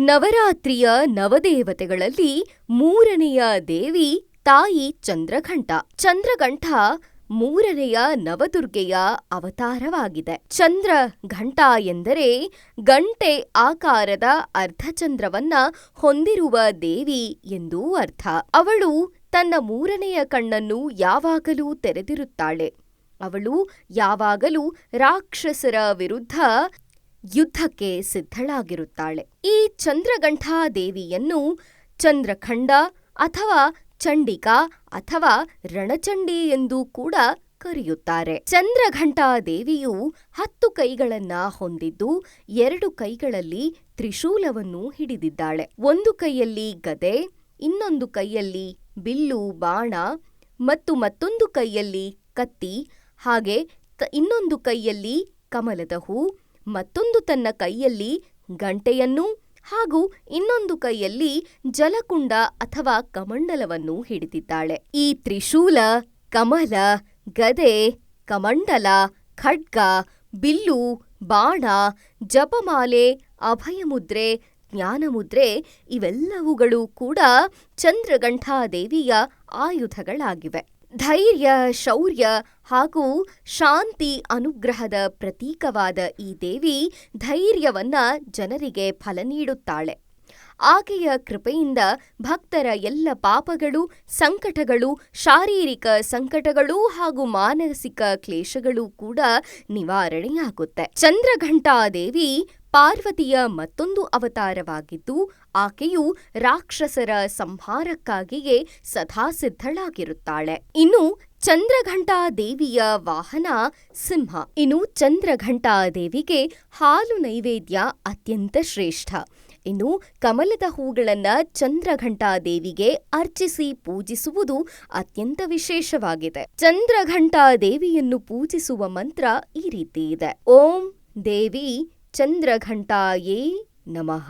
ನವರಾತ್ರಿಯ ನವದೇವತೆಗಳಲ್ಲಿ ಮೂರನೆಯ ದೇವಿ ತಾಯಿ ಚಂದ್ರಘಂಟ. ಚಂದ್ರಘಂಟ ಮೂರನೆಯ ನವದುರ್ಗೆಯ ಅವತಾರವಾಗಿದೆ. ಚಂದ್ರಘಂಟ ಎಂದರೆ ಗಂಟೆ ಆಕಾರದ ಅರ್ಧಚಂದ್ರವನ್ನ ಹೊಂದಿರುವ ದೇವಿ ಎಂದು ಅರ್ಥ. ಅವಳು ತನ್ನ ಮೂರನೆಯ ಕಣ್ಣನ್ನು ಯಾವಾಗಲೂ ತೆರೆದಿರುತ್ತಾಳೆ. ಅವಳು ಯಾವಾಗಲೂ ರಾಕ್ಷಸರ ವಿರುದ್ಧ ಯುದ್ಧಕ್ಕೆ ಸಿದ್ಧಳಾಗಿರುತ್ತಾಳೆ. ಈ ಚಂದ್ರಘಂಟಾ ದೇವಿಯನ್ನು ಚಂದ್ರಖಂಡ ಅಥವಾ ಚಂಡಿಕಾ ಅಥವಾ ರಣಚಂಡಿ ಎಂದು ಕೂಡ ಕರೆಯುತ್ತಾರೆ. ಚಂದ್ರಘಂಟಾ ದೇವಿಯು 10 ಕೈಗಳನ್ನ ಹೊಂದಿದ್ದು 2 ಕೈಗಳಲ್ಲಿ ತ್ರಿಶೂಲವನ್ನು ಹಿಡಿದಿದ್ದಾಳೆ. ಒಂದು ಕೈಯಲ್ಲಿ ಗದೆ, ಇನ್ನೊಂದು ಕೈಯಲ್ಲಿ ಬಿಲ್ಲು ಬಾಣ ಮತ್ತು ಮತ್ತೊಂದು ಕೈಯಲ್ಲಿ ಕತ್ತಿ, ಹಾಗೆ ಇನ್ನೊಂದು ಕೈಯಲ್ಲಿ ಕಮಲದ ಹೂ, ಮತ್ತೊಂದು ತನ್ನ ಕೈಯಲ್ಲಿ ಗಂಟೆಯನ್ನು ಹಾಗೂ ಇನ್ನೊಂದು ಕೈಯಲ್ಲಿ ಜಲಕುಂಡ ಅಥವಾ ಕಮಂಡಲವನ್ನು ಹಿಡಿದಿದ್ದಾಳೆ. ಈ ತ್ರಿಶೂಲ, ಕಮಲ, ಗದೆ, ಕಮಂಡಲ, ಖಡ್ಗ, ಬಿಲ್ಲು, ಬಾಣ, ಜಪಮಾಲೆ, ಅಭಯಮುದ್ರೆ, ಜ್ಞಾನಮುದ್ರೆ ಇವೆಲ್ಲವುಗಳು ಕೂಡ ಚಂದ್ರಘಂಟಾ ದೇವಿಯ ಆಯುಧಗಳಾಗಿವೆ. ಧೈರ್ಯ, ಶೌರ್ಯ ಹಾಗೂ ಶಾಂತಿ ಅನುಗ್ರಹದ ಪ್ರತೀಕವಾದ ಈ ದೇವಿ ಧೈರ್ಯವನ್ನ ಜನರಿಗೆ ಫಲ ನೀಡುತ್ತಾಳೆ. ಆಕೆಯ ಕೃಪೆಯಿಂದ ಭಕ್ತರ ಎಲ್ಲ ಪಾಪಗಳು, ಸಂಕಟಗಳು, ಶಾರೀರಿಕ ಸಂಕಟಗಳು ಹಾಗೂ ಮಾನಸಿಕ ಕ್ಲೇಶಗಳು ಕೂಡ ನಿವಾರಣೆಯಾಗುತ್ತೆ. ಚಂದ್ರಘಂಟಾ ದೇವಿ ಪಾರ್ವತಿಯ ಮತ್ತೊಂದು ಅವತಾರವಾಗಿದ್ದು, ಆಕೆಯು ರಾಕ್ಷಸರ ಸಂಹಾರಕ್ಕಾಗಿಯೇ ಸದಾ ಸಿದ್ಧಳಾಗಿರುತ್ತಾಳೆ. ಇನ್ನು ಚಂದ್ರಘಂಟಾ ದೇವಿಯ ವಾಹನ ಸಿಂಹ. ಇನ್ನು ಚಂದ್ರಘಂಟಾ ದೇವಿಗೆ ಹಾಲು ನೈವೇದ್ಯ ಅತ್ಯಂತ ಶ್ರೇಷ್ಠ. ಇನ್ನು ಕಮಲದ ಹೂಗಳನ್ನ ಚಂದ್ರಘಂಟಾ ದೇವಿಗೆ ಅರ್ಚಿಸಿ ಪೂಜಿಸುವುದು ಅತ್ಯಂತ ವಿಶೇಷವಾಗಿದೆ. ಚಂದ್ರಘಂಟಾ ದೇವಿಯನ್ನು ಪೂಜಿಸುವ ಮಂತ್ರ ಈ ರೀತಿ ಇದೆ: ಓಂ ದೇವಿ ಚಂದ್ರಘಂಟಾಯೇ ನಮಃ.